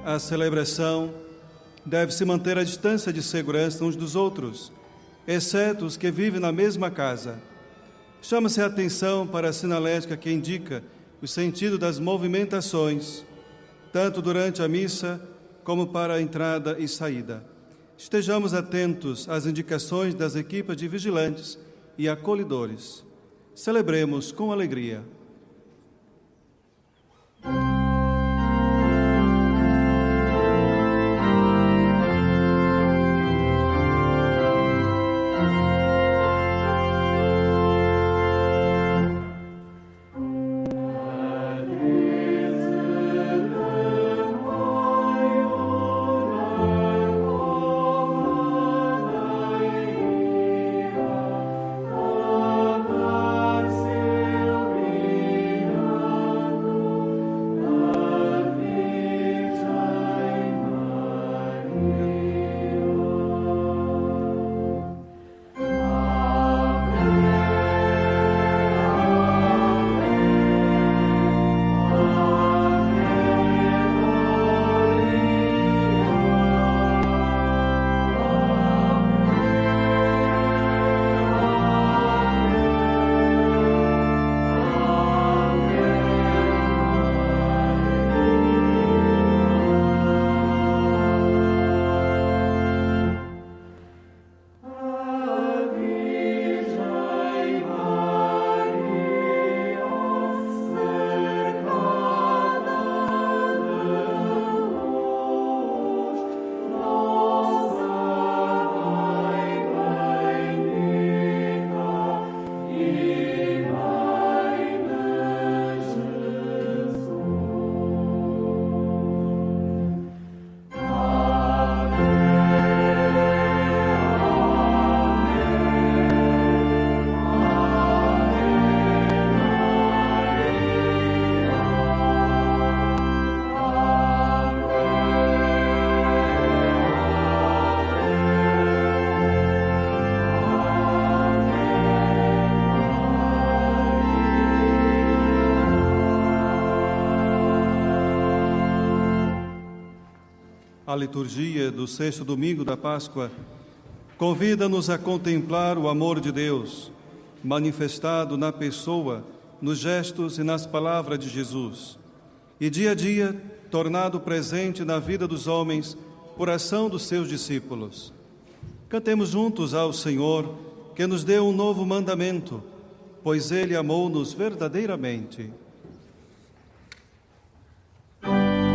a celebração, deve-se manter a distância de segurança uns dos outros, exceto os que vivem na mesma casa. Chama-se a atenção para a sinalética que indica o sentido das movimentações, tanto durante a missa como para a entrada e saída. Estejamos atentos às indicações das equipas de vigilantes e acolhedores. Celebremos com alegria. A liturgia do sexto domingo da Páscoa convida-nos a contemplar o amor de Deus, manifestado na pessoa, nos gestos e nas palavras de Jesus, e dia a dia tornado presente na vida dos homens por ação dos seus discípulos. Cantemos juntos ao Senhor, que nos deu um novo mandamento, pois Ele amou-nos verdadeiramente. Alleluia.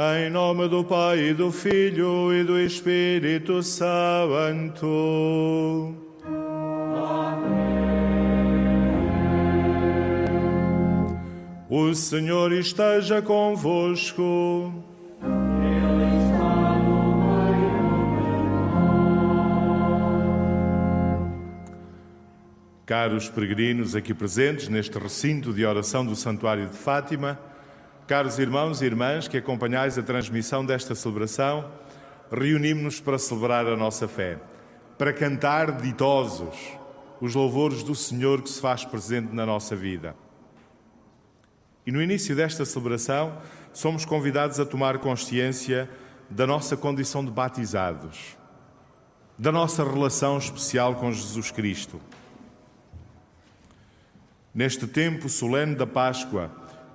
Em nome do Pai, e do Filho e do Espírito Santo. O Senhor esteja convosco. Ele está no meio de nós. Caros peregrinos aqui presentes neste recinto de oração do Santuário de Fátima, caros irmãos e irmãs que acompanhais a transmissão desta celebração, reunimos-nos para celebrar a nossa fé, para cantar ditosos os louvores do Senhor que se faz presente na nossa vida. E no início desta celebração, somos convidados a tomar consciência da nossa condição de batizados, da nossa relação especial com Jesus Cristo. Neste tempo solene da Páscoa,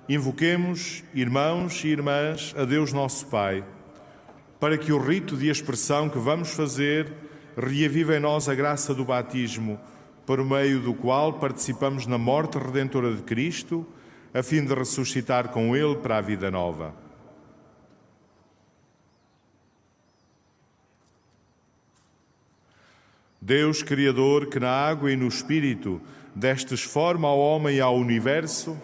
invoquemos, irmãos e irmãs, a Deus nosso Pai, para que o rito de expressão que vamos fazer reavive em nós a graça do batismo, por meio do qual participamos na morte redentora de Cristo, a fim de ressuscitar com Ele para a vida nova. Deus Criador, que na água e no Espírito destes forma ao homem e ao universo,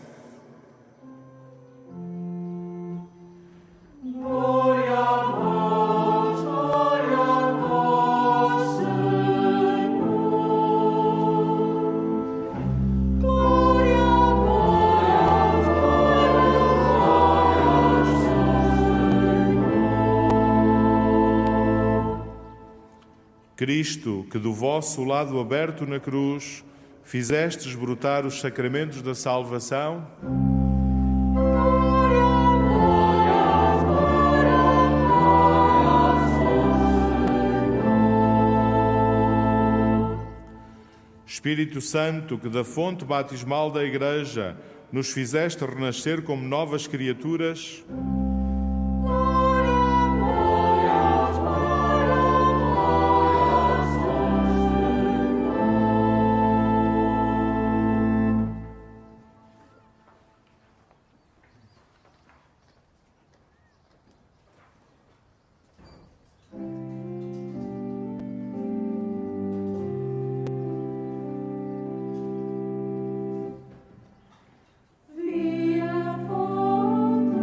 Cristo, que do vosso lado aberto na cruz fizestes brotar os sacramentos da salvação, Espírito Santo, que da fonte batismal da Igreja nos fizeste renascer como novas criaturas, Via fonte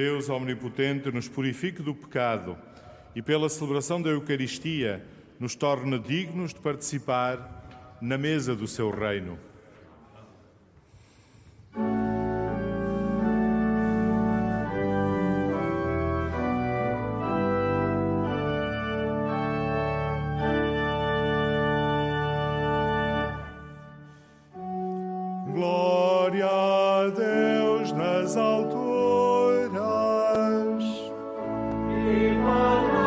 Deus omnipotente, nos purifique do pecado e, pela celebração da Eucaristia, nos torne dignos de participar na mesa do seu reino. Glória a Deus nas alturas. E para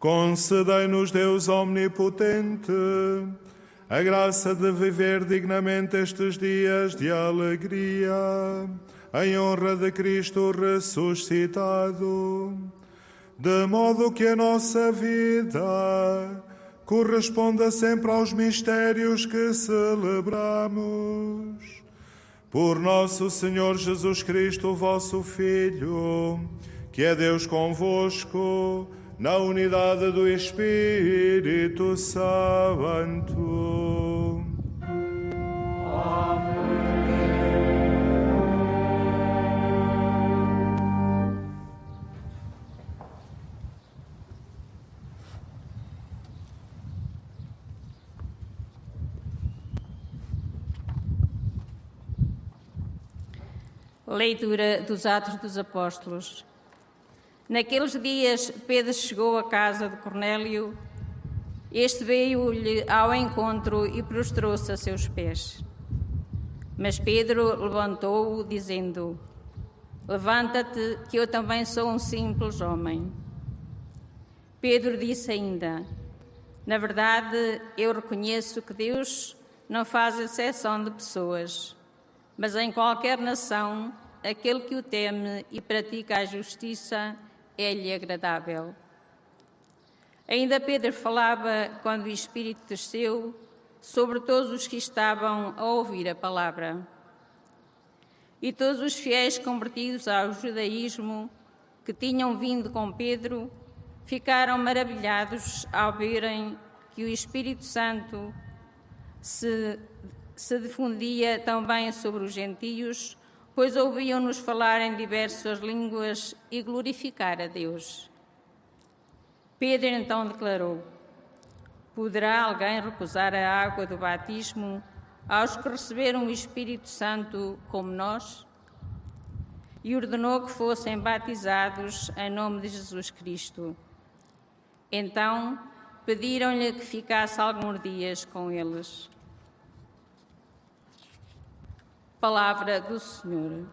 Concedei-nos, Deus omnipotente, a graça de viver dignamente estes dias de alegria, em honra de Cristo ressuscitado, de modo que a nossa vida corresponda sempre aos mistérios que celebramos. Por nosso Senhor Jesus Cristo, vosso Filho, que é Deus convosco, na unidade do Espírito Santo. Leitura dos Atos dos Apóstolos. Naqueles dias, Pedro chegou à casa de Cornélio. Este veio-lhe ao encontro e prostrou-se a seus pés. Mas Pedro levantou-o, dizendo: Levanta-te, que eu também sou um simples homem. Pedro disse ainda: Na verdade, eu reconheço que Deus não faz exceção de pessoas, mas em qualquer nação, aquele que o teme e pratica a justiça é-lhe agradável. Ainda Pedro falava quando o Espírito desceu sobre todos os que estavam a ouvir a palavra. E todos os fiéis convertidos ao judaísmo que tinham vindo com Pedro ficaram maravilhados ao verem que o Espírito Santo se difundia também sobre os gentios, pois ouviam-nos falar em diversas línguas e glorificar a Deus. Pedro então declarou: Poderá alguém recusar a água do batismo aos que receberam o Espírito Santo como nós? E ordenou que fossem batizados em nome de Jesus Cristo. Então pediram-lhe que ficasse alguns dias com eles. Palavra do Senhor.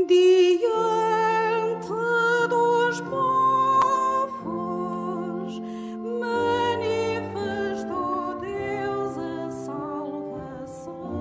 Diante dos povos, manifestou Deus a salvação.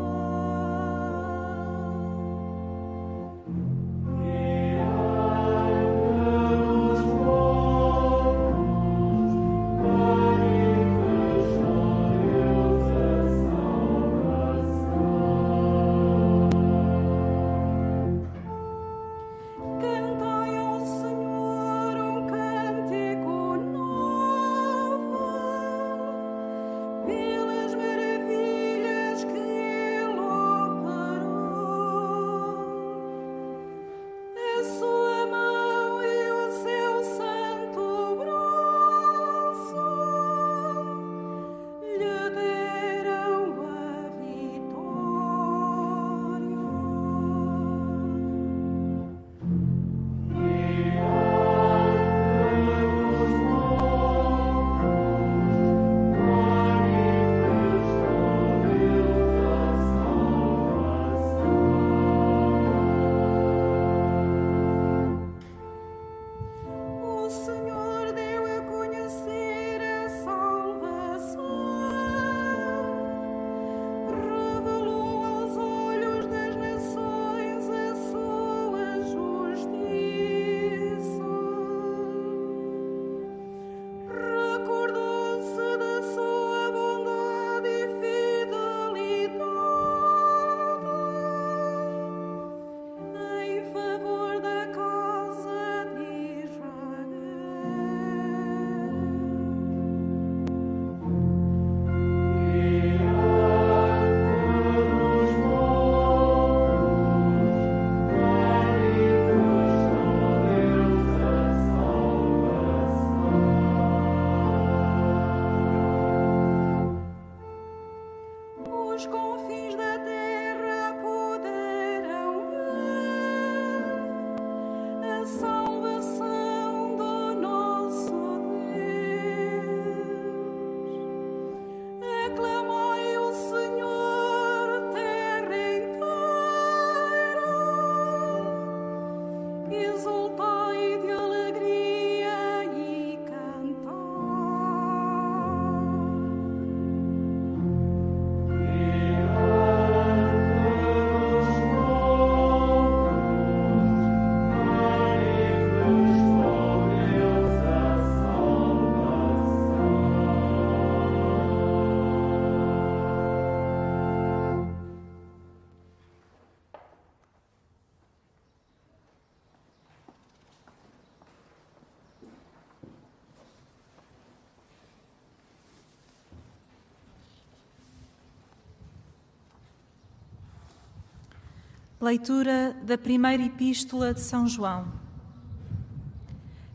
Leitura da primeira epístola de São João.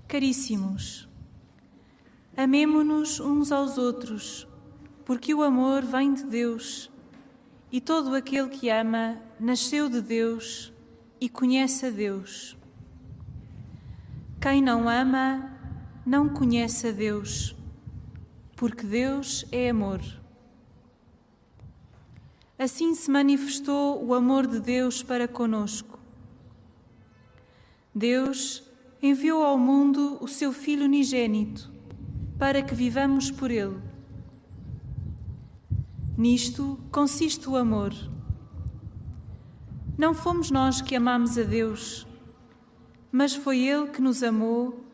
Caríssimos, amemo-nos uns aos outros, porque o amor vem de Deus, e todo aquele que ama nasceu de Deus e conhece a Deus. Quem não ama não conhece a Deus, porque Deus é amor. Assim se manifestou o amor de Deus para conosco. Deus enviou ao mundo o seu Filho unigênito, para que vivamos por ele. Nisto consiste o amor. Não fomos nós que amamos a Deus, mas foi Ele que nos amou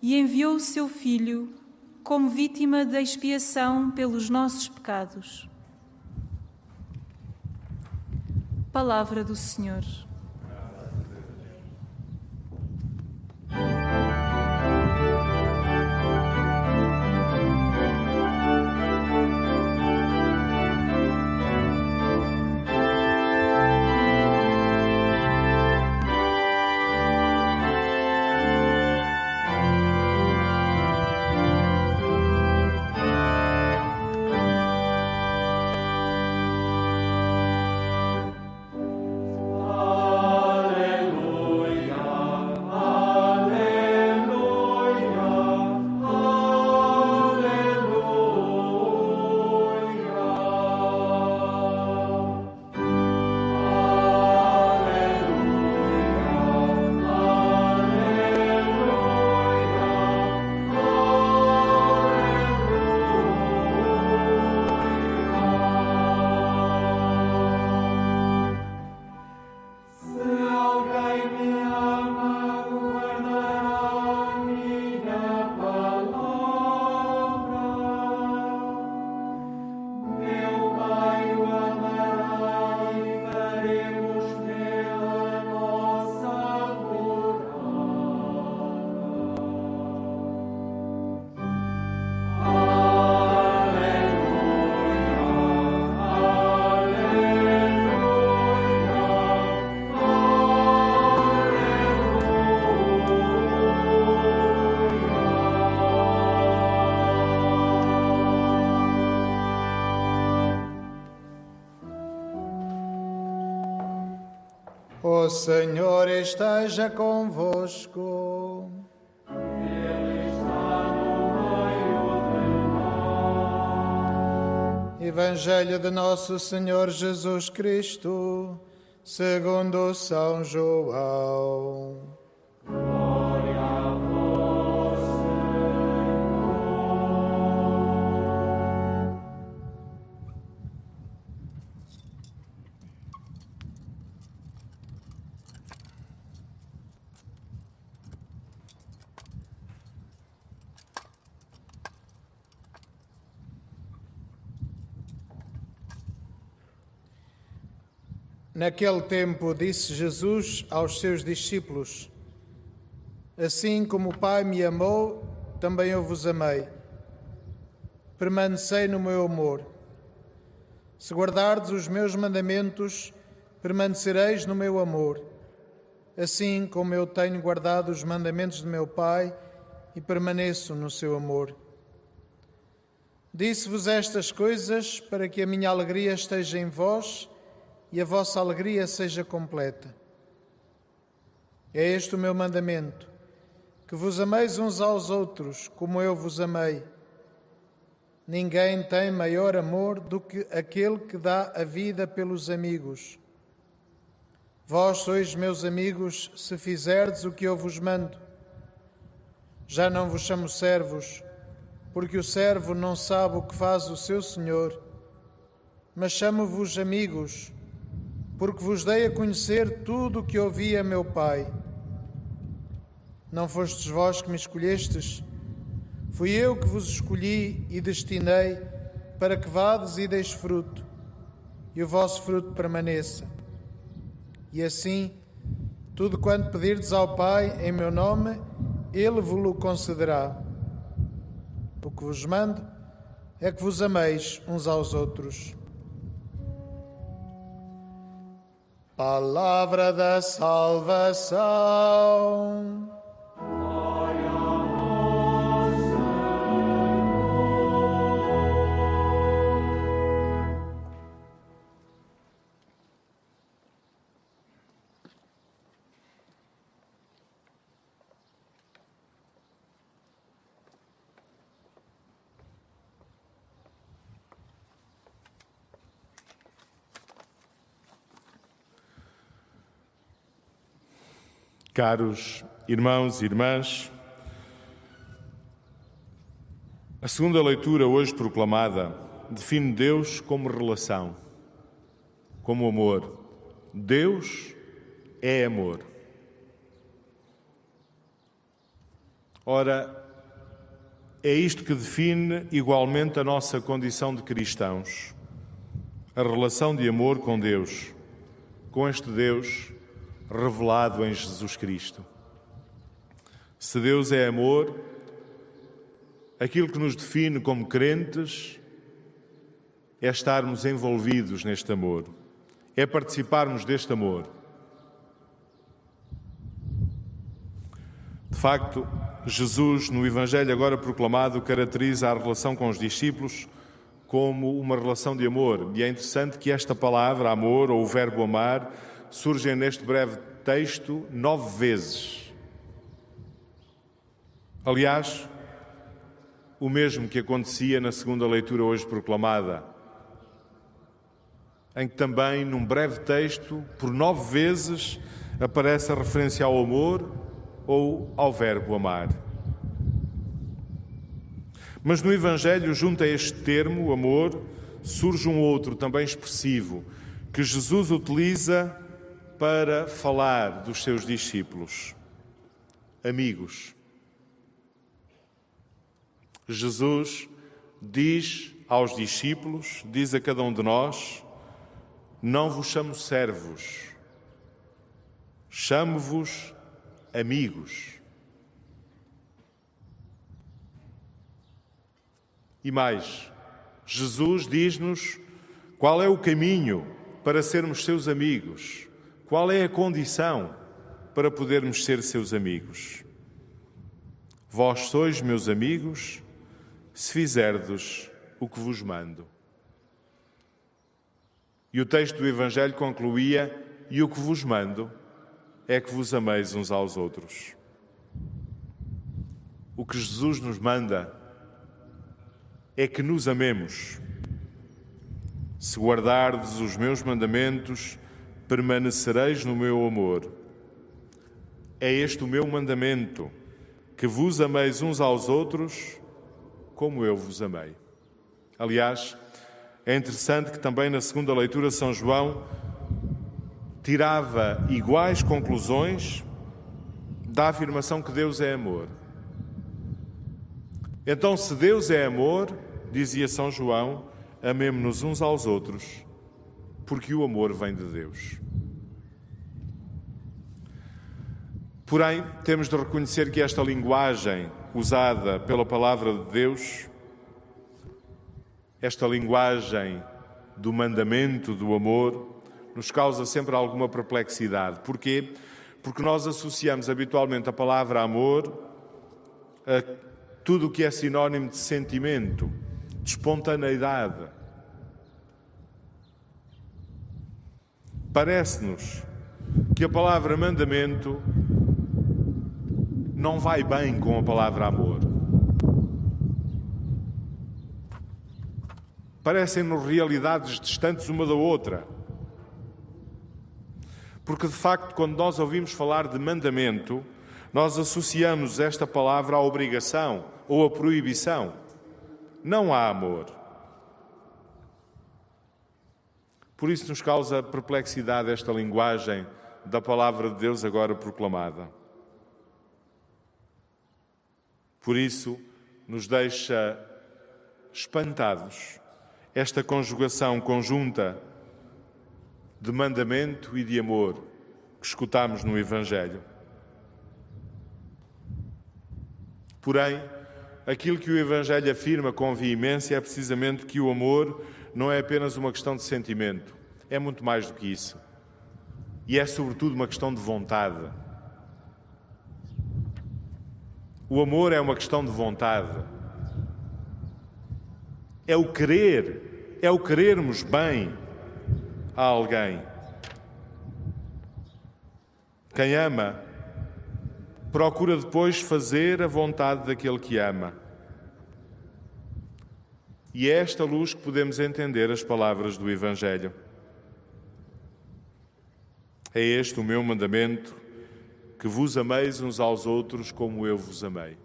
e enviou o seu Filho como vítima da expiação pelos nossos pecados. Palavra do Senhor. O Senhor esteja convosco. Ele está no meio de nós. Evangelho de Nosso Senhor Jesus Cristo, segundo São João. Glória a vós, Senhor. Naquele tempo disse Jesus aos seus discípulos: Assim como o Pai me amou, também eu vos amei. Permanecei no meu amor. Se guardardes os meus mandamentos, permanecereis no meu amor, assim como eu tenho guardado os mandamentos de meu Pai e permaneço no seu amor. Disse-vos estas coisas para que a minha alegria esteja em vós e a vossa alegria seja completa. É este o meu mandamento, que vos ameis uns aos outros, como eu vos amei. Ninguém tem maior amor do que aquele que dá a vida pelos amigos. Vós sois meus amigos, se fizerdes o que eu vos mando. Já não vos chamo servos, porque o servo não sabe o que faz o seu senhor, mas chamo-vos amigos, porque vos dei a conhecer tudo o que ouvi a meu Pai. Não fostes vós que me escolhestes? Fui eu que vos escolhi e destinei para que vades e deis fruto, e o vosso fruto permaneça. E assim, tudo quanto pedirdes ao Pai em meu nome, Ele vos-lo concederá. O que vos mando é que vos ameis uns aos outros. Palavra da salvação. Caros irmãos e irmãs, a segunda leitura hoje proclamada define Deus como relação, como amor. Deus é amor. Ora, é isto que define igualmente a nossa condição de cristãos, a relação de amor com Deus, com este Deus revelado em Jesus Cristo. Se Deus é amor, aquilo que nos define como crentes é estarmos envolvidos neste amor, é participarmos deste amor. De facto, Jesus, no Evangelho agora proclamado, caracteriza a relação com os discípulos como uma relação de amor. E é interessante que esta palavra, amor, ou o verbo amar, surgem neste breve texto 9 vezes. Aliás, o mesmo que acontecia na segunda leitura hoje proclamada, em que também, num breve texto, por 9 vezes, aparece a referência ao amor ou ao verbo amar. Mas no Evangelho, junto a este termo, amor, surge um outro também expressivo, que Jesus utiliza para falar dos seus discípulos, amigos. Jesus diz aos discípulos, diz a cada um de nós: não vos chamo servos, chamo-vos amigos. E mais, Jesus diz-nos qual é o caminho para sermos seus amigos. Qual é a condição para podermos ser seus amigos? Vós sois meus amigos, se fizerdes o que vos mando. E o texto do Evangelho concluía: e o que vos mando é que vos ameis uns aos outros. O que Jesus nos manda é que nos amemos. Se guardardes os meus mandamentos, permanecereis no meu amor. É este o meu mandamento, que vos ameis uns aos outros como eu vos amei. Aliás, é interessante que também na segunda leitura São João tirava iguais conclusões da afirmação que Deus é amor. Então, se Deus é amor, dizia São João, amemo-nos uns aos outros, porque o amor vem de Deus. Porém, temos de reconhecer que esta linguagem usada pela palavra de Deus, esta linguagem do mandamento, do amor, nos causa sempre alguma perplexidade. Porquê? Porque nós associamos habitualmente a palavra amor a tudo o que é sinónimo de sentimento, de espontaneidade. Parece-nos que a palavra mandamento não vai bem com a palavra amor. Parecem-nos realidades distantes uma da outra. Porque, de facto, quando nós ouvimos falar de mandamento, nós associamos esta palavra à obrigação ou à proibição. Não há amor. Por isso nos causa perplexidade esta linguagem da palavra de Deus agora proclamada. Por isso nos deixa espantados esta conjugação conjunta de mandamento e de amor que escutamos no Evangelho. Porém, aquilo que o Evangelho afirma com veemência é precisamente que o amor não é apenas uma questão de sentimento, é muito mais do que isso. E é sobretudo uma questão de vontade. O amor é uma questão de vontade. É o querermos bem a alguém. Quem ama procura depois fazer a vontade daquele que ama. E é esta luz que podemos entender as palavras do Evangelho. É este o meu mandamento, que vos ameis uns aos outros como eu vos amei.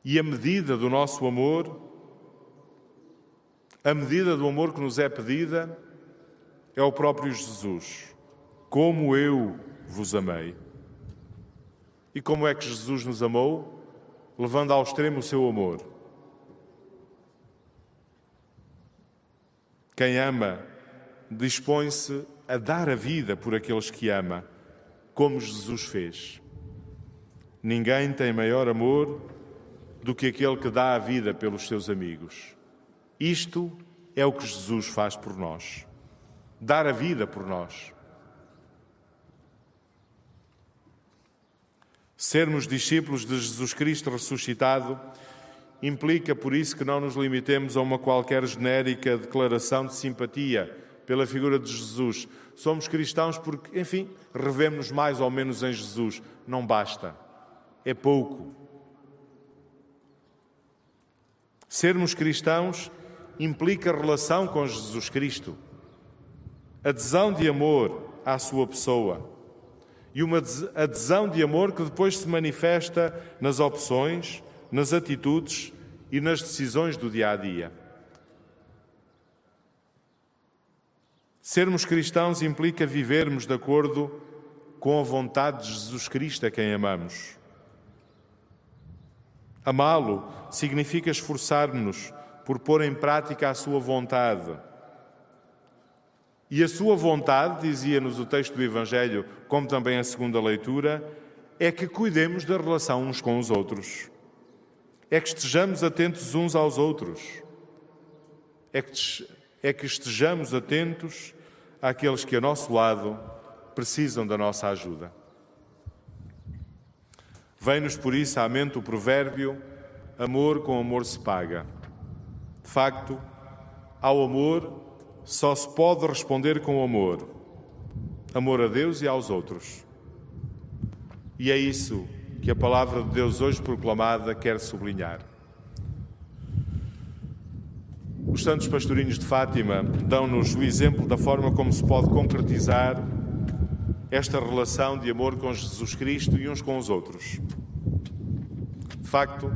E a medida do nosso amor, a medida do amor que nos é pedida, é o próprio Jesus. Como eu vos amei. E como é que Jesus nos amou? Levando ao extremo o seu amor. Quem ama dispõe-se a dar a vida por aqueles que ama, como Jesus fez. Ninguém tem maior amor do que aquele que dá a vida pelos seus amigos. Isto é o que Jesus faz por nós. Dar a vida por nós. Sermos discípulos de Jesus Cristo ressuscitado implica, por isso, que não nos limitemos a uma qualquer genérica declaração de simpatia pela figura de Jesus. Somos cristãos porque, enfim, revemos-nos mais ou menos em Jesus. Não basta. É pouco. Sermos cristãos implica relação com Jesus Cristo, adesão de amor à sua pessoa e uma adesão de amor que depois se manifesta nas opções, nas atitudes e nas decisões do dia-a-dia. Sermos cristãos implica vivermos de acordo com a vontade de Jesus Cristo a quem amamos. Amá-lo significa esforçar-nos por pôr em prática a sua vontade. E a sua vontade, dizia-nos o texto do Evangelho, como também a segunda leitura, é que cuidemos da relação uns com os outros. É que estejamos atentos uns aos outros. É que estejamos atentos àqueles que a nosso lado precisam da nossa ajuda. Vem-nos por isso à mente o provérbio: amor com amor se paga. De facto, ao amor só se pode responder com amor. Amor a Deus e aos outros. E é isso que a palavra de Deus hoje proclamada quer sublinhar. Os santos pastorinhos de Fátima dão-nos o exemplo da forma como se pode concretizar esta relação de amor com Jesus Cristo e uns com os outros. De facto,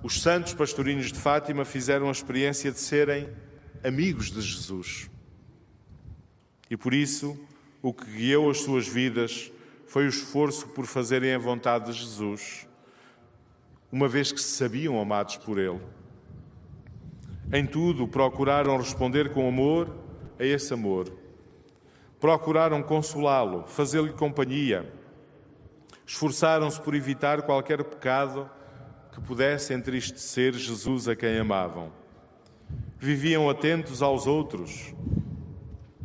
os santos pastorinhos de Fátima fizeram a experiência de serem amigos de Jesus. E por isso, o que guiou as suas vidas foi o esforço por fazerem a vontade de Jesus, uma vez que se sabiam amados por Ele. Em tudo, procuraram responder com amor a esse amor. Procuraram consolá-lo, fazer-lhe companhia. Esforçaram-se por evitar qualquer pecado que pudesse entristecer Jesus a quem amavam. Viviam atentos aos outros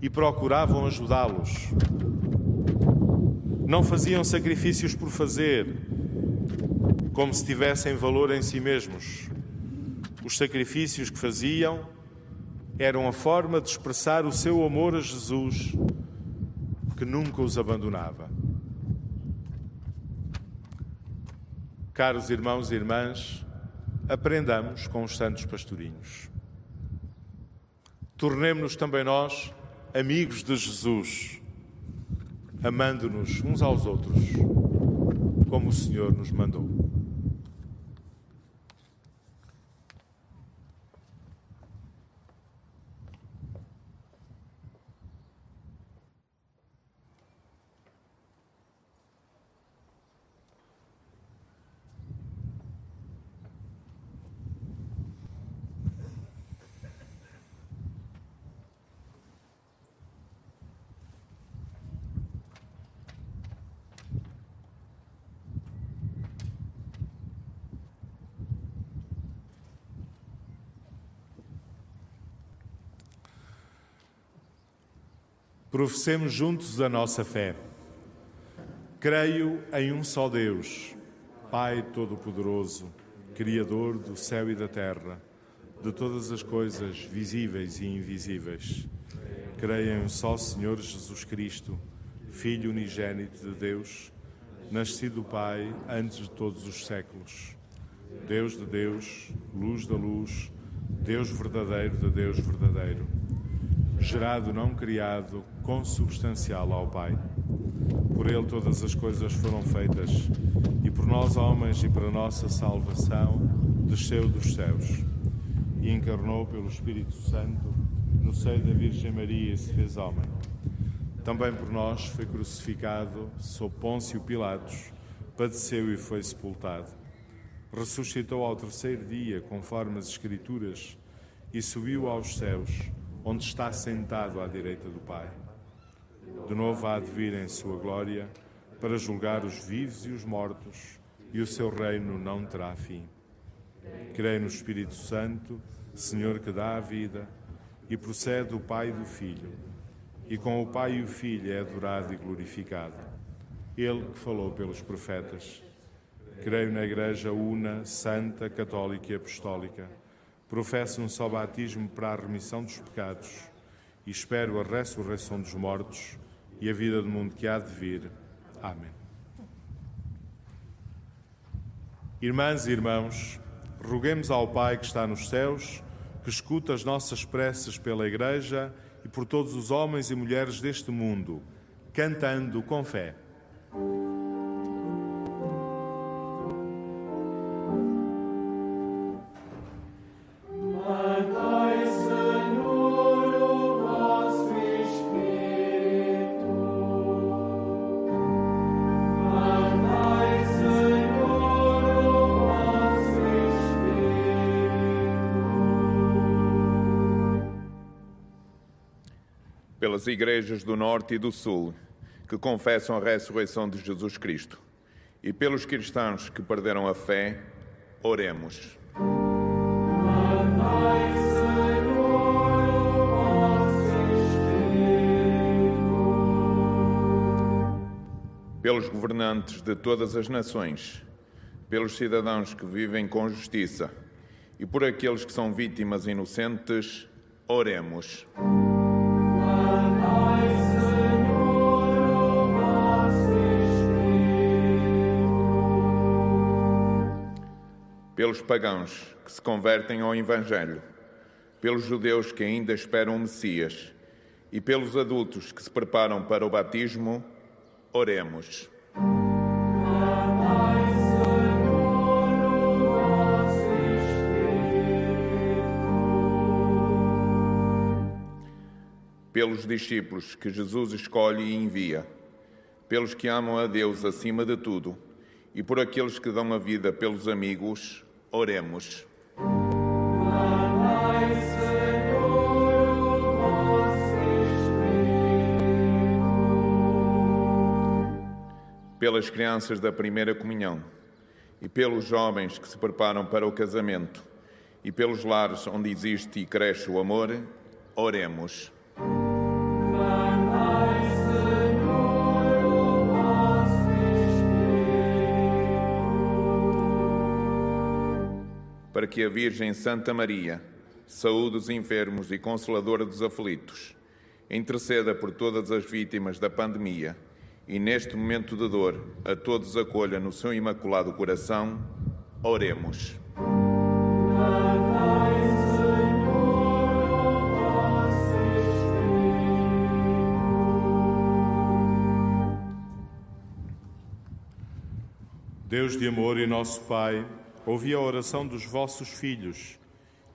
e procuravam ajudá-los. Não faziam sacrifícios por fazer, como se tivessem valor em si mesmos. Os sacrifícios que faziam eram a forma de expressar o seu amor a Jesus, que nunca os abandonava. Caros irmãos e irmãs, aprendamos com os santos pastorinhos. Tornemo-nos também nós amigos de Jesus, amando-nos uns aos outros, como o Senhor nos mandou. Professemos juntos a nossa fé. Creio em um só Deus, Pai Todo-Poderoso, Criador do céu e da terra, de todas as coisas visíveis e invisíveis. Creio em um só Senhor Jesus Cristo, Filho unigênito de Deus, nascido do Pai antes de todos os séculos. Deus de Deus, luz da luz, Deus verdadeiro de Deus verdadeiro. Gerado, não criado, consubstancial ao Pai. Por Ele todas as coisas foram feitas, e por nós homens e para nossa salvação desceu dos céus, e encarnou pelo Espírito Santo no seio da Virgem Maria e se fez homem. Também por nós foi crucificado sob Pôncio Pilatos, padeceu e foi sepultado. Ressuscitou ao terceiro dia, conforme as Escrituras, e subiu aos céus, onde está sentado à direita do Pai. De novo há de vir em sua glória, para julgar os vivos e os mortos, e o seu reino não terá fim. Creio no Espírito Santo, Senhor que dá a vida, e procede do Pai e do Filho, e com o Pai e o Filho é adorado e glorificado. Ele que falou pelos profetas. Creio na Igreja una, santa, católica e apostólica. Professo um só batismo para a remissão dos pecados e espero a ressurreição dos mortos e a vida do mundo que há de vir. Amém. Irmãs e irmãos, roguemos ao Pai que está nos céus, que escuta as nossas preces pela Igreja e por todos os homens e mulheres deste mundo, cantando com fé. Pelas igrejas do Norte e do Sul, que confessam a ressurreição de Jesus Cristo, e pelos cristãos que perderam a fé, oremos. Pelos governantes de todas as nações, pelos cidadãos que vivem com justiça e por aqueles que são vítimas inocentes, oremos. Pelos pagãos que se convertem ao Evangelho, pelos judeus que ainda esperam o Messias e pelos adultos que se preparam para o batismo, oremos. Pelos discípulos que Jesus escolhe e envia, pelos que amam a Deus acima de tudo e por aqueles que dão a vida pelos amigos, oremos. Pelas crianças da primeira comunhão e pelos jovens que se preparam para o casamento e pelos lares onde existe e cresce o amor, oremos. Para que a Virgem Santa Maria, saúde os enfermos e consoladora dos aflitos, interceda por todas as vítimas da pandemia e, neste momento de dor, a todos acolha no seu imaculado coração, oremos. Deus de amor e nosso Pai, ouvi a oração dos vossos filhos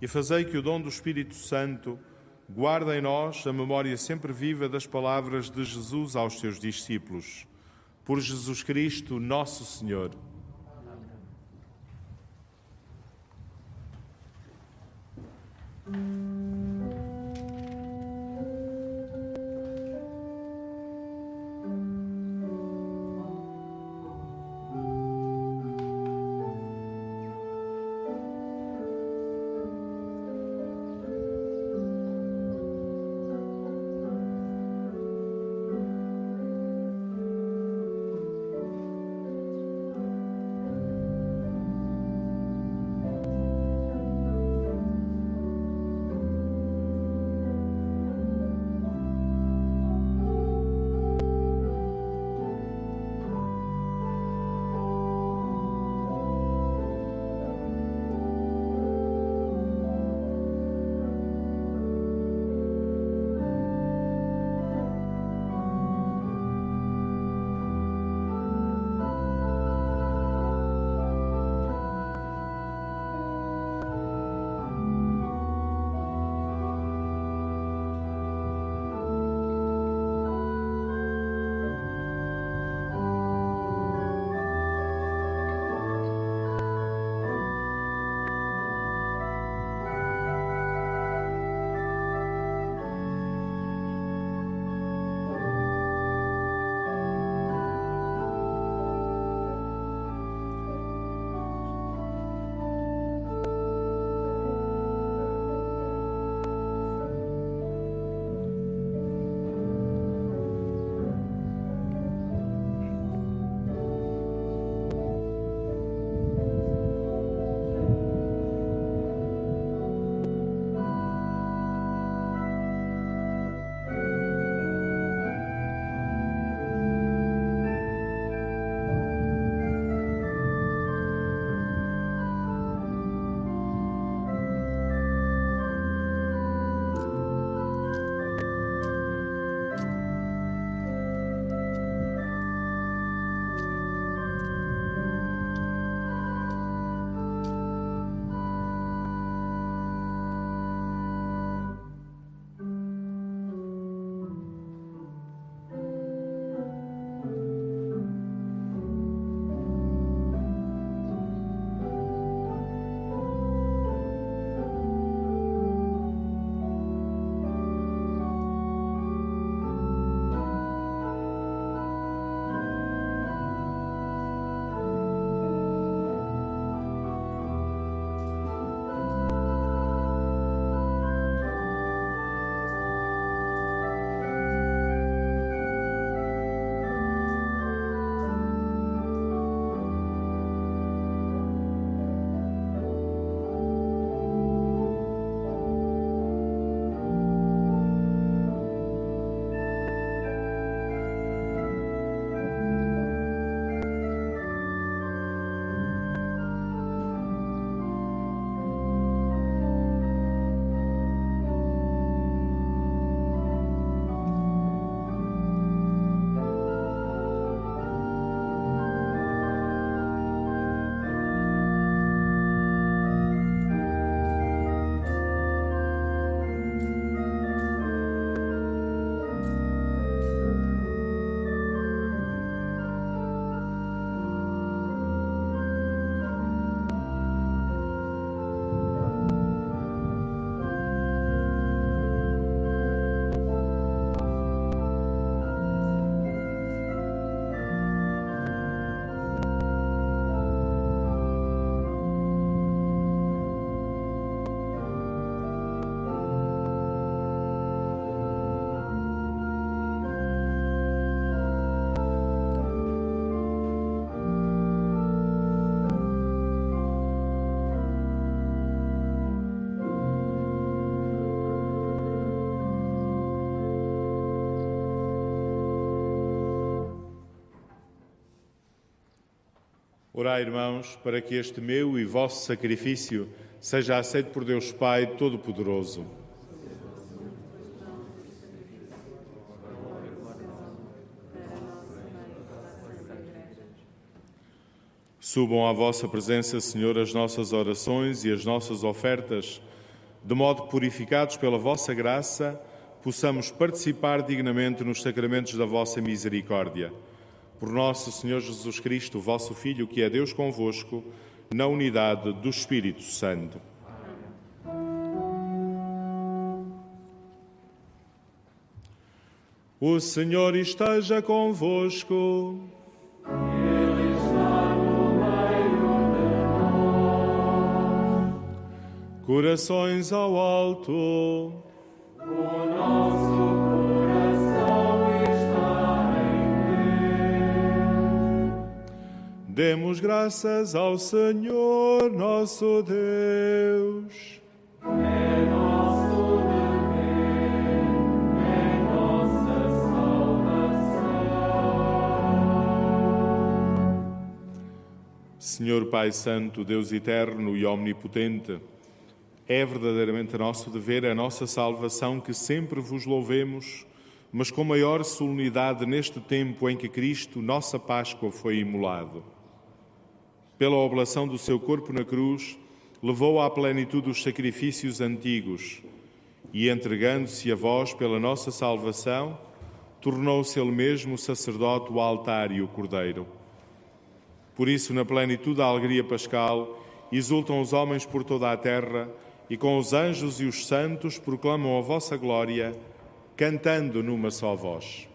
e fazei que o dom do Espírito Santo guarde em nós a memória sempre viva das palavras de Jesus aos seus discípulos. Por Jesus Cristo, nosso Senhor. Orai, irmãos, para que este meu e vosso sacrifício seja aceito por Deus Pai Todo-Poderoso. Subam à vossa presença, Senhor, as nossas orações e as nossas ofertas, de modo que, purificados pela vossa graça, possamos participar dignamente nos sacramentos da vossa misericórdia. Por nosso Senhor Jesus Cristo, vosso Filho, que é Deus convosco, na unidade do Espírito Santo. O Senhor esteja convosco. Ele está no meio de nós. Corações ao alto. O nosso coração está em Deus. Demos graças ao Senhor nosso Deus. É nosso dever, é nossa salvação. Senhor Pai Santo, Deus eterno e omnipotente, é verdadeiramente nosso dever, a nossa salvação, que sempre vos louvemos, mas com maior solenidade neste tempo em que Cristo, nossa Páscoa, foi imolado. Pela oblação do seu corpo na cruz, levou à plenitude os sacrifícios antigos e, entregando-se a vós pela nossa salvação, tornou-se ele mesmo sacerdote, o altar e o cordeiro. Por isso, na plenitude da alegria pascal, exultam os homens por toda a terra e com os anjos e os santos proclamam a vossa glória, cantando numa só voz.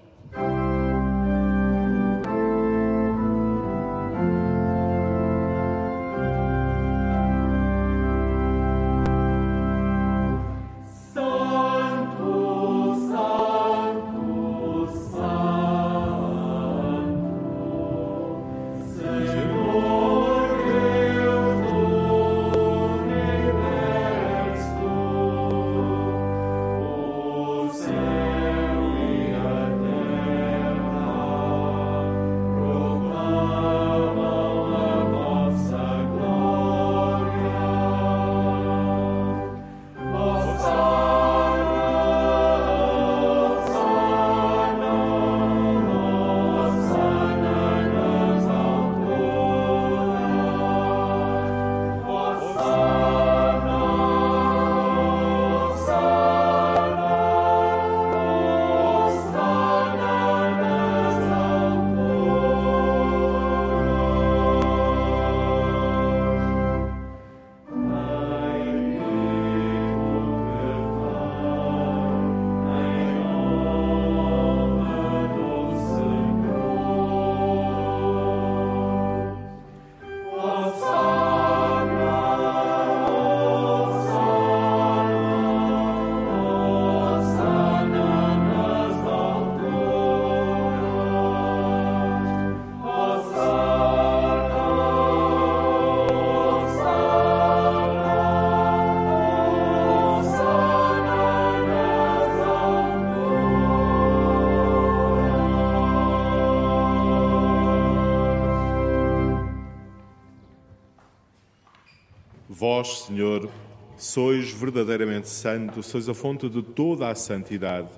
Vós, Senhor, sois verdadeiramente santo, sois a fonte de toda a santidade.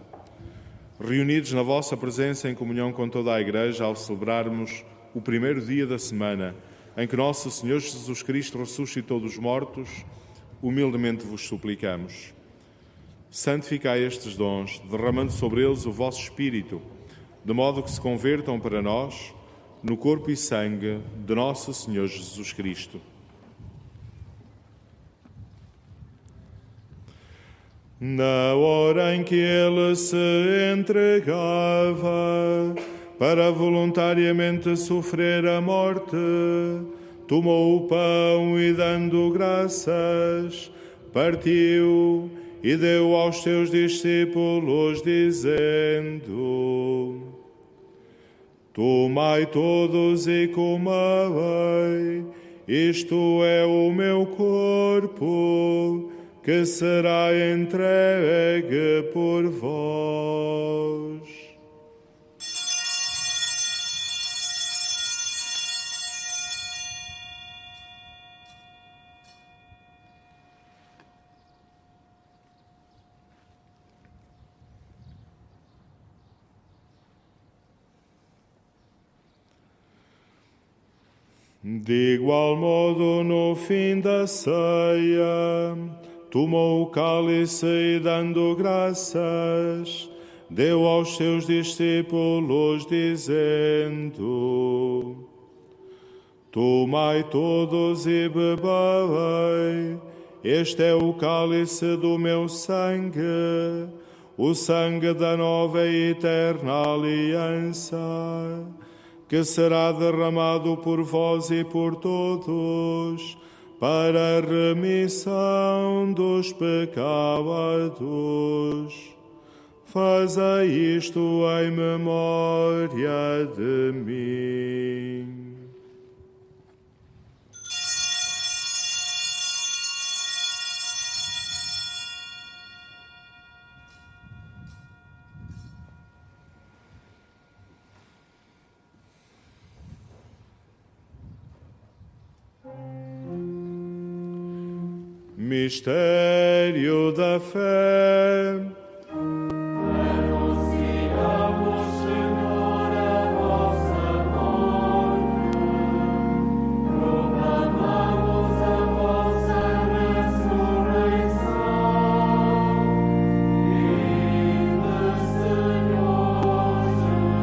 Reunidos na vossa presença em comunhão com toda a Igreja, ao celebrarmos o primeiro dia da semana em que nosso Senhor Jesus Cristo ressuscitou dos mortos, humildemente vos suplicamos. Santificai estes dons, derramando sobre eles o vosso Espírito, de modo que se convertam para nós no corpo e sangue de nosso Senhor Jesus Cristo. Na hora em que ele se entregava para voluntariamente sofrer a morte, tomou o pão e, dando graças, partiu e deu aos seus discípulos, dizendo: Tomai todos e comei, isto é o meu corpo, que será entregue por vós. De igual modo, no fim da ceia, tomou o cálice e, dando graças, deu aos seus discípulos, dizendo: Tomai todos e bebei, este é o cálice do meu sangue, o sangue da nova e eterna aliança, que será derramado por vós e por todos, para a remissão dos pecados. Fazei isto em memória de mim. Mistério da fé. Anunciamos, Senhor, a vossa morte, proclamamos a vossa ressurreição. Vinde, Senhor Jesus.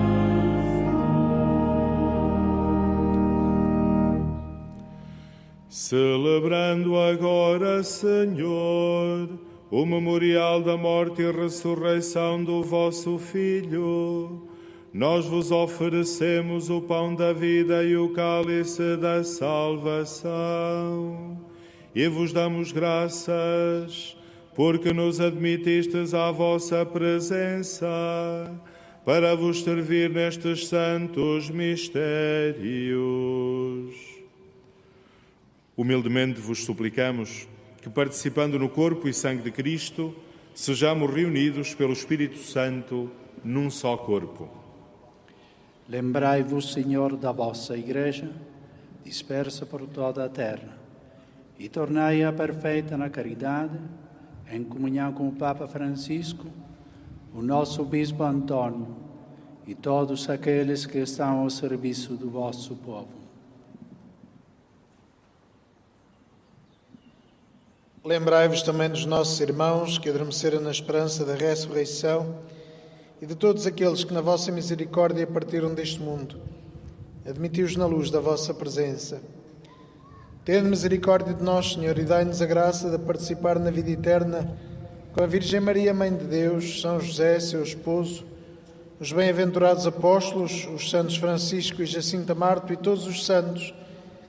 Celebrando agora, Senhor, o memorial da morte e ressurreição do vosso Filho, nós vos oferecemos o pão da vida e o cálice da salvação, e vos damos graças, porque nos admitistes à vossa presença, para vos servir nestes santos mistérios. Humildemente vos suplicamos que, participando no corpo e sangue de Cristo, sejamos reunidos pelo Espírito Santo num só corpo. Lembrai-vos, Senhor, da vossa Igreja, dispersa por toda a terra, e tornai-a perfeita na caridade, em comunhão com o Papa Francisco, o nosso Bispo Antônio e todos aqueles que estão ao serviço do vosso povo. Lembrai-vos também dos nossos irmãos que adormeceram na esperança da ressurreição e de todos aqueles que na vossa misericórdia partiram deste mundo. Admiti-os na luz da vossa presença. Tende misericórdia de nós, Senhor, e dai-nos a graça de participar na vida eterna com a Virgem Maria, Mãe de Deus, São José, seu esposo, os bem-aventurados apóstolos, os santos Francisco e Jacinta Marto e todos os santos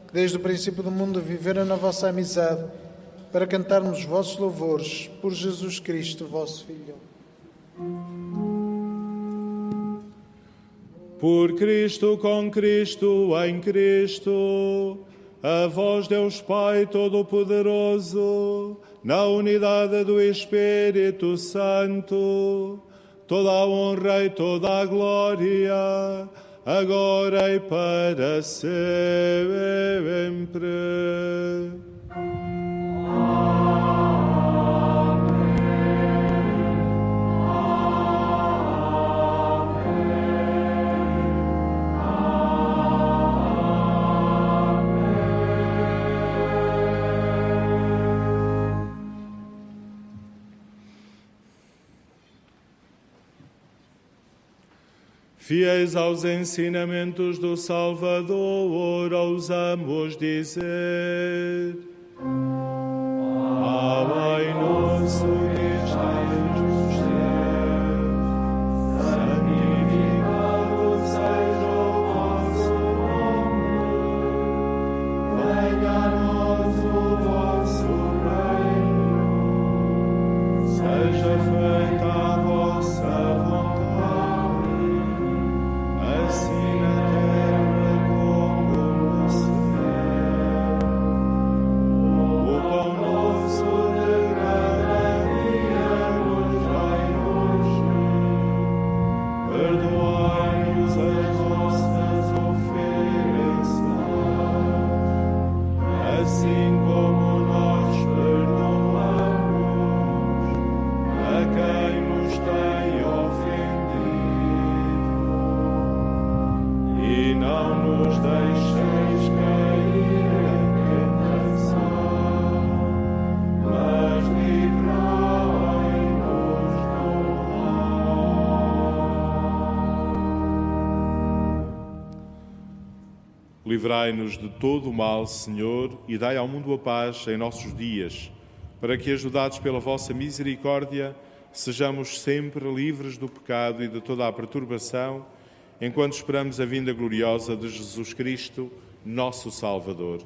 que desde o princípio do mundo viveram na vossa amizade, para cantarmos os vossos louvores por Jesus Cristo, vosso Filho. Por Cristo, com Cristo, em Cristo, a vós, Deus Pai Todo-Poderoso, na unidade do Espírito Santo, toda a honra e toda a glória, agora e para sempre. Fiéis aos ensinamentos do Salvador, ousamos dizer: Pai nosso que estais nos céus, santificado seja o vosso nome. Venha a nós o vosso reino. Seja feita a vossa vontade, assim na terra como no céu. O pão nosso de cada dia nos dai hoje. Perdoai-nos as nossas ofensas, assim como nós perdoamos a quem nos tem ofendido. E não nos deixeis cair Livrai-nos de todo o mal, Senhor, e dai ao mundo a paz em nossos dias, para que, ajudados pela vossa misericórdia, sejamos sempre livres do pecado e de toda a perturbação, enquanto esperamos a vinda gloriosa de Jesus Cristo, nosso Salvador.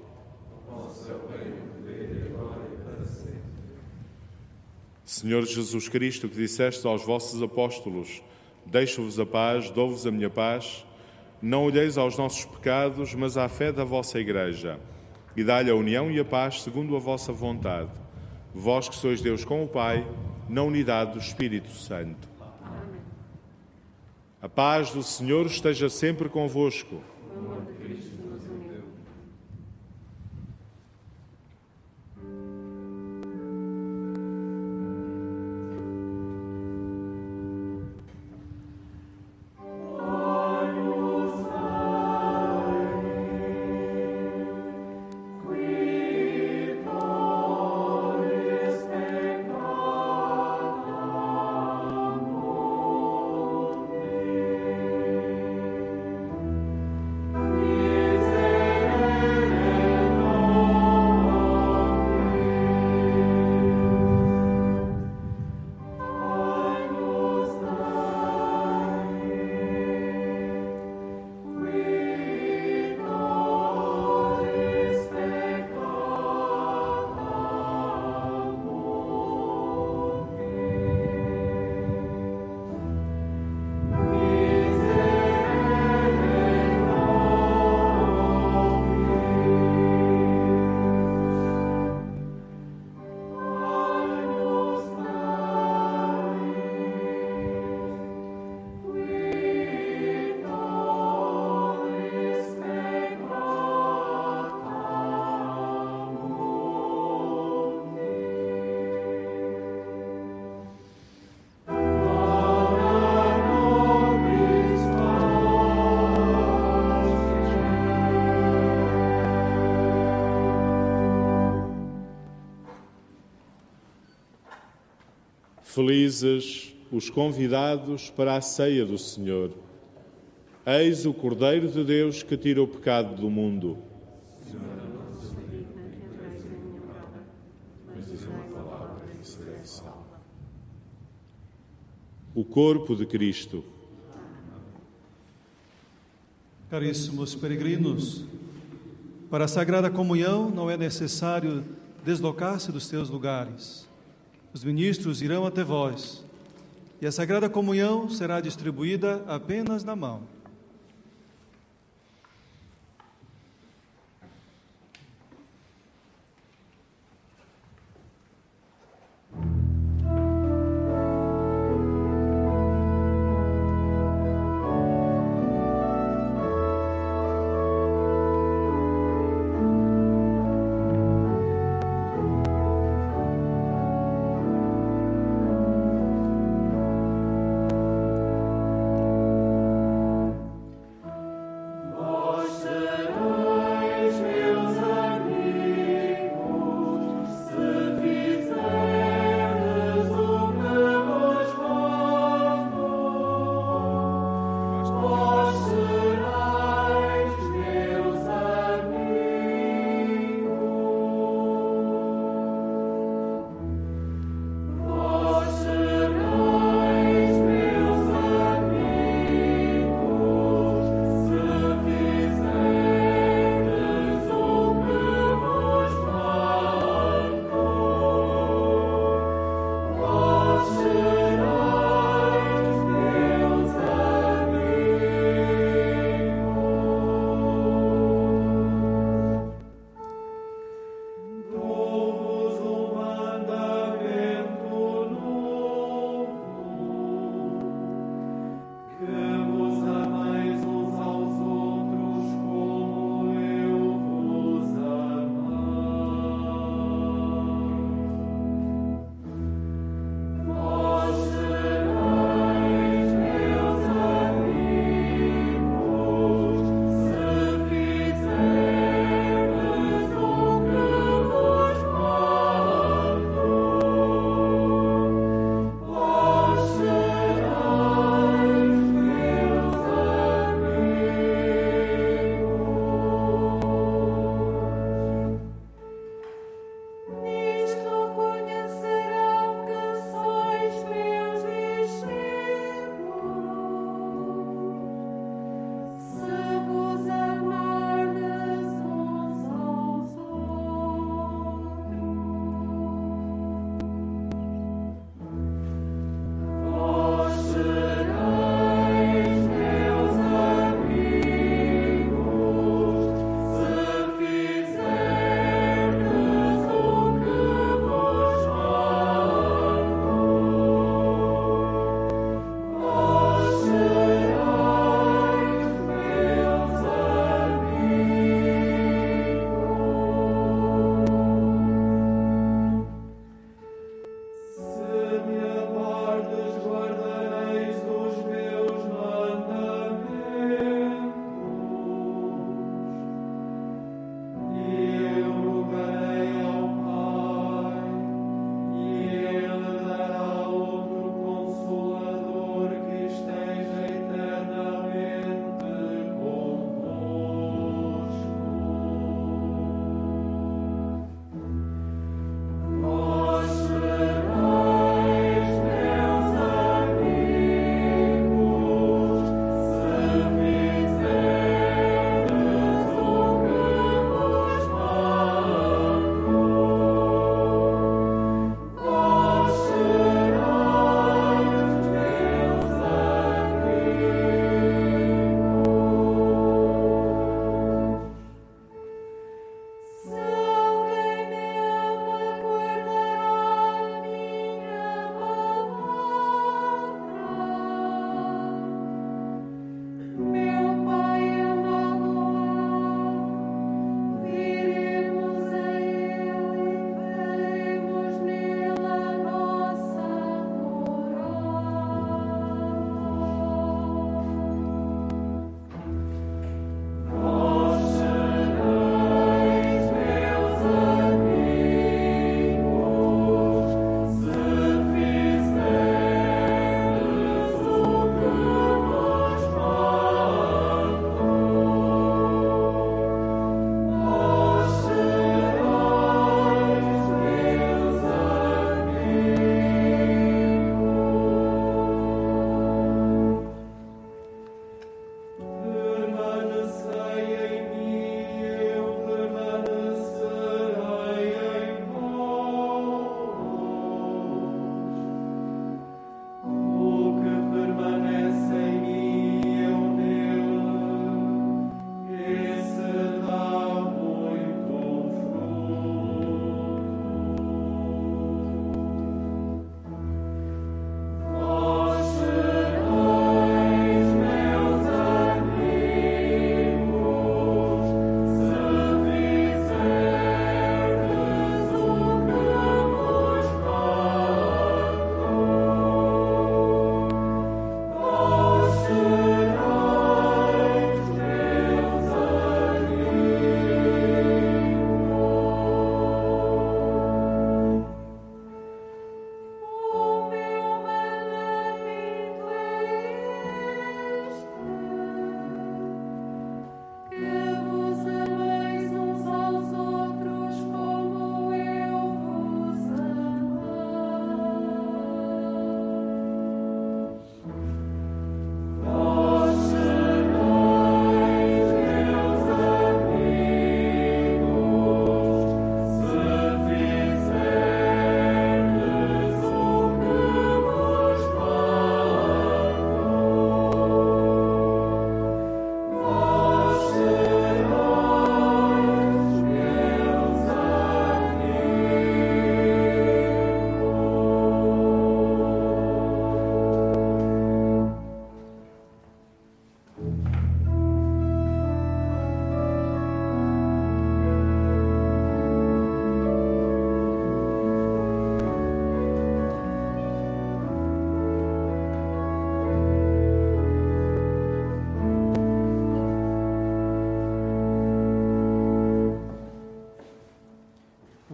Senhor Jesus Cristo, que disseste aos vossos apóstolos: deixo-vos a paz, dou-vos a minha paz, não olheis aos nossos pecados, mas à fé da vossa Igreja, e dai-lhe a união e a paz segundo a vossa vontade. Vós que sois Deus com o Pai, na unidade do Espírito Santo. Amém. A paz do Senhor esteja sempre convosco. Felizes os convidados para a ceia do Senhor. Eis o Cordeiro de Deus que tira o pecado do mundo. O corpo de Cristo. Caríssimos peregrinos, para a Sagrada Comunhão não é necessário deslocar-se dos seus lugares. Os ministros irão até vós, e a Sagrada Comunhão será distribuída apenas na mão.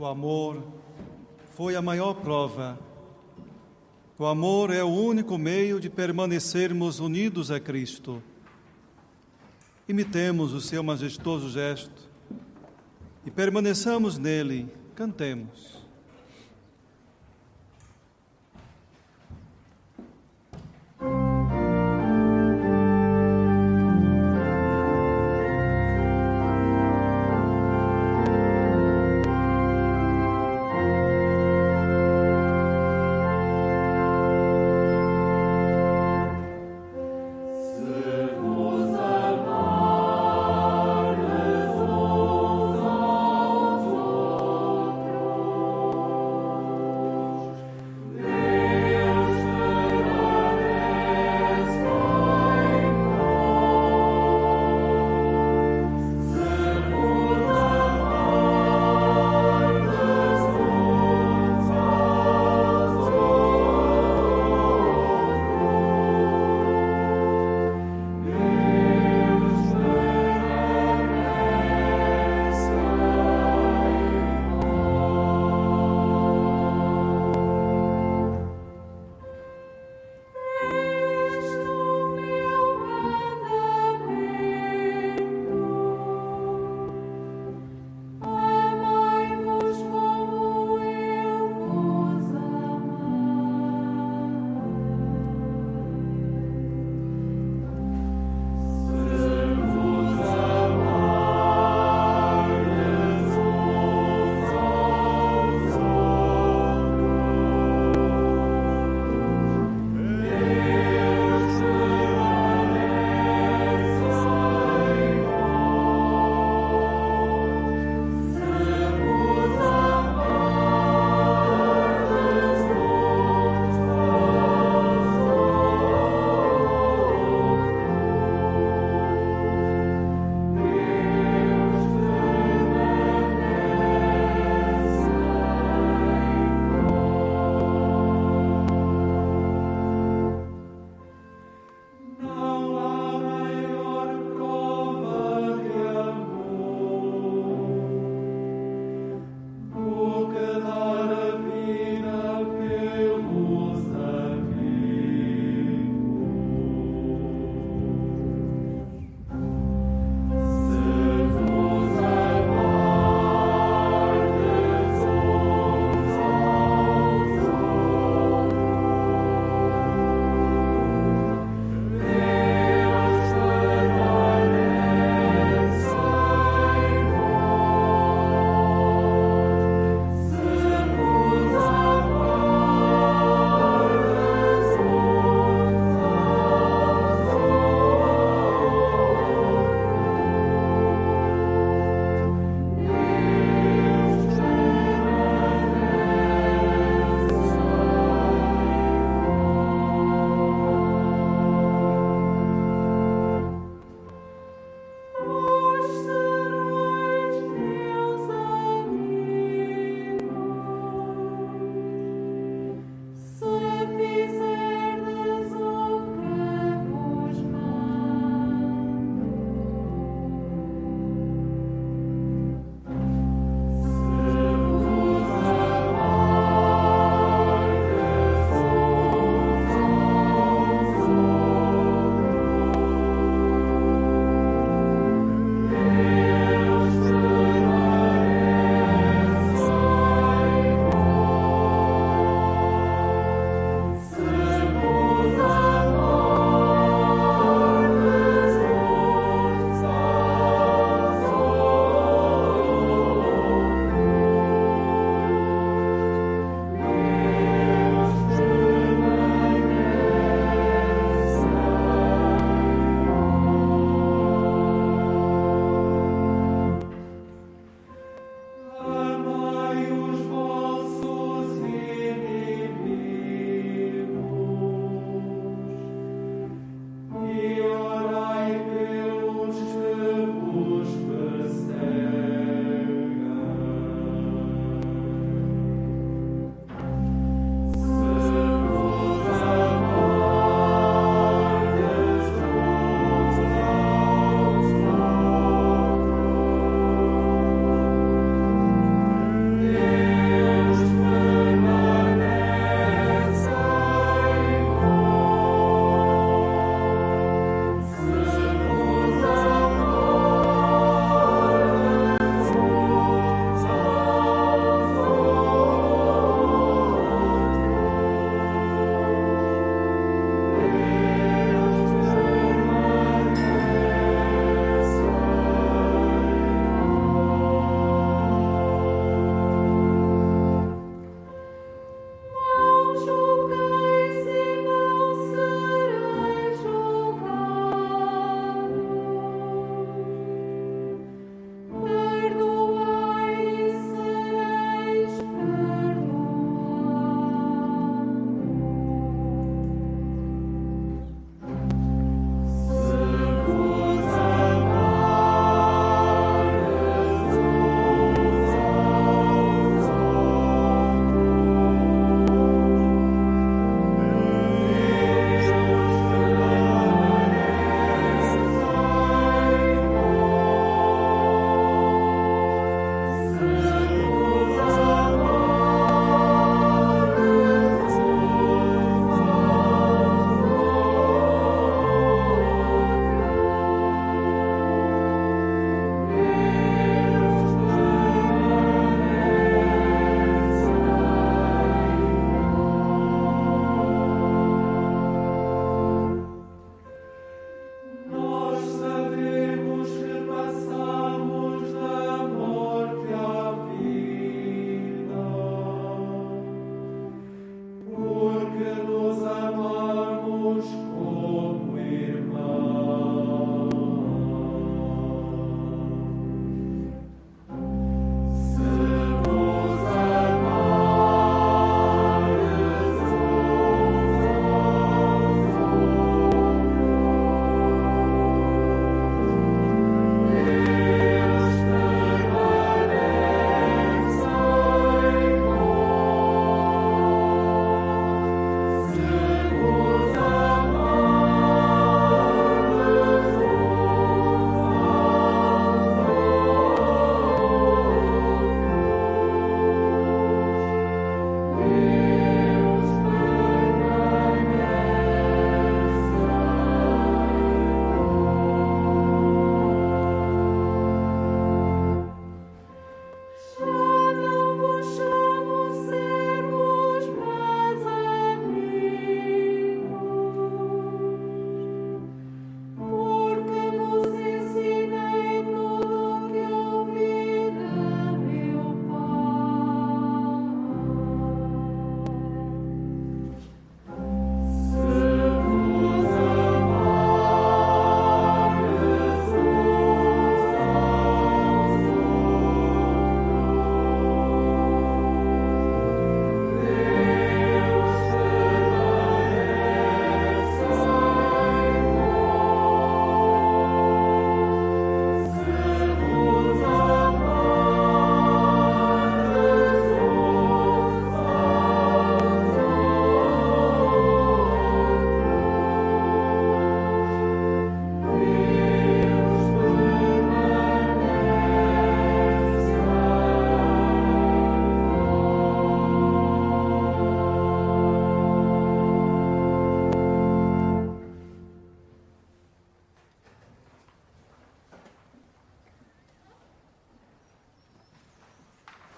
O amor foi a maior prova. O amor é o único meio de permanecermos unidos a Cristo. Imitemos o seu majestoso gesto e permaneçamos nele, cantemos. Vos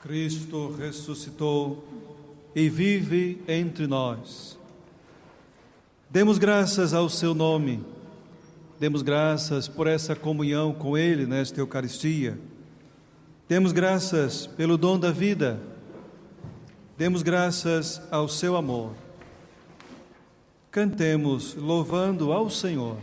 Cristo ressuscitou e vive entre nós. Demos graças ao seu nome, demos graças por essa comunhão com Ele nesta Eucaristia. Demos graças pelo dom da vida, demos graças ao seu amor. Cantemos louvando ao Senhor.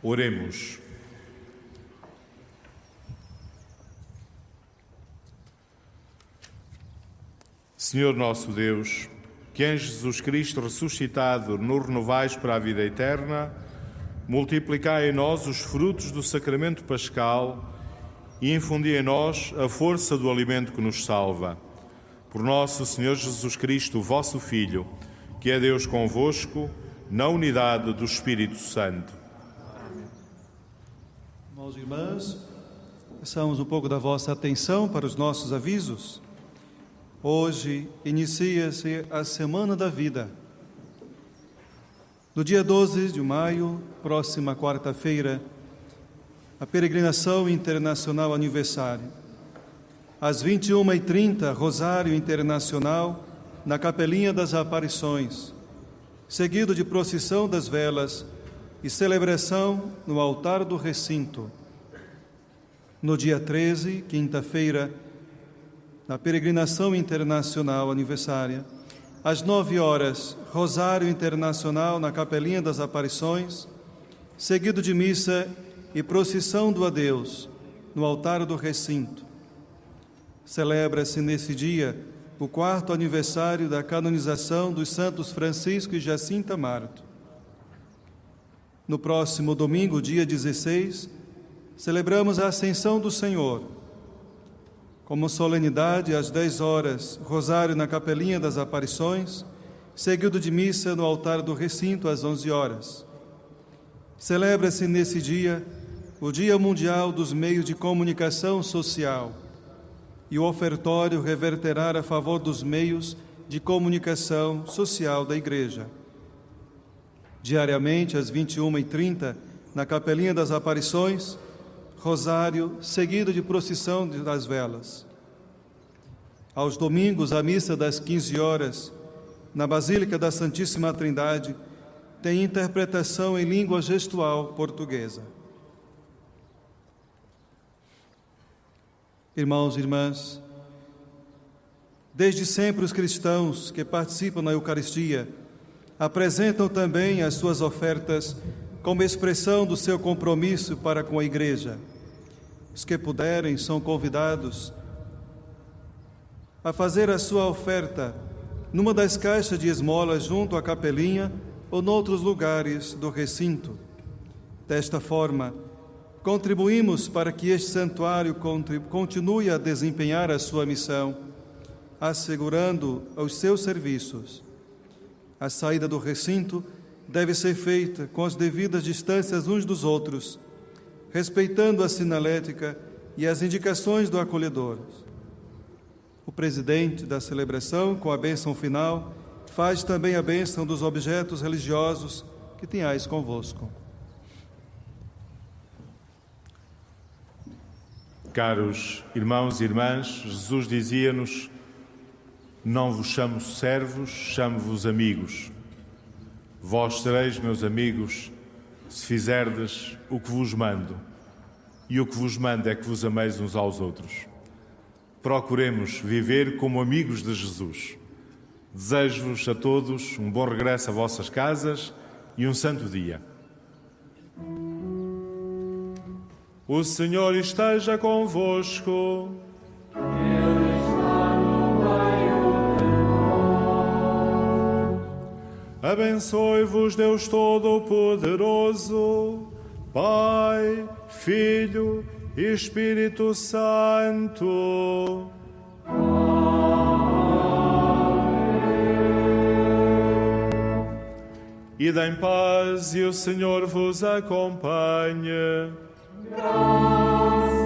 Oremos. Senhor nosso Deus, que em Jesus Cristo ressuscitado nos renovais para a vida eterna, multiplicai em nós os frutos do sacramento pascal e infundi em nós a força do alimento que nos salva. Por nosso Senhor Jesus Cristo, vosso Filho, que é Deus convosco, na unidade do Espírito Santo. Irmãos e irmãs, peçamos um pouco da vossa atenção para os nossos avisos. Hoje inicia-se a Semana da Vida. No dia 12 de maio, próxima quarta-feira, a peregrinação internacional aniversário. Às 21h30, Rosário Internacional, na Capelinha das Aparições, seguido de procissão das velas e celebração no altar do recinto. No dia 13, quinta-feira, na peregrinação internacional aniversária, às 9h, Rosário Internacional na Capelinha das Aparições, seguido de missa e procissão do adeus no altar do recinto. Celebra-se nesse dia o 4º aniversário da canonização dos santos Francisco e Jacinta Marto. No próximo domingo, dia 16, celebramos a Ascensão do Senhor. Como solenidade, às 10h, Rosário na Capelinha das Aparições, seguido de missa no altar do recinto às 11h. Celebra-se nesse dia o Dia Mundial dos Meios de Comunicação Social e o ofertório reverterá a favor dos meios de comunicação social da Igreja. Diariamente, às 21h30, na Capelinha das Aparições, Rosário, seguido de procissão das velas. Aos domingos, a missa das 15h, na Basílica da Santíssima Trindade, tem interpretação em língua gestual portuguesa. Irmãos e irmãs, desde sempre os cristãos que participam na Eucaristia apresentam também as suas ofertas como expressão do seu compromisso para com a Igreja. Os que puderem são convidados a fazer a sua oferta numa das caixas de esmolas junto à capelinha ou noutros lugares do recinto. Desta forma, contribuímos para que este santuário continue a desempenhar a sua missão, assegurando os seus serviços. A saída do recinto deve ser feita com as devidas distâncias uns dos outros, respeitando a sinalética e as indicações do acolhedor. O presidente da celebração, com a bênção final, faz também a bênção dos objetos religiosos que tenhais convosco. Caros irmãos e irmãs, Jesus dizia-nos: não vos chamo servos, chamo-vos amigos. Vós sereis meus amigos, se fizerdes o que vos mando. E o que vos mando é que vos ameis uns aos outros. Procuremos viver como amigos de Jesus. Desejo-vos a todos um bom regresso a vossas casas e um santo dia. O Senhor esteja convosco. Ele está no meio de nós. Abençoe-vos Deus Todo-Poderoso, Pai, Filho e Espírito Santo. Ide em paz e o Senhor vos acompanhe. Graças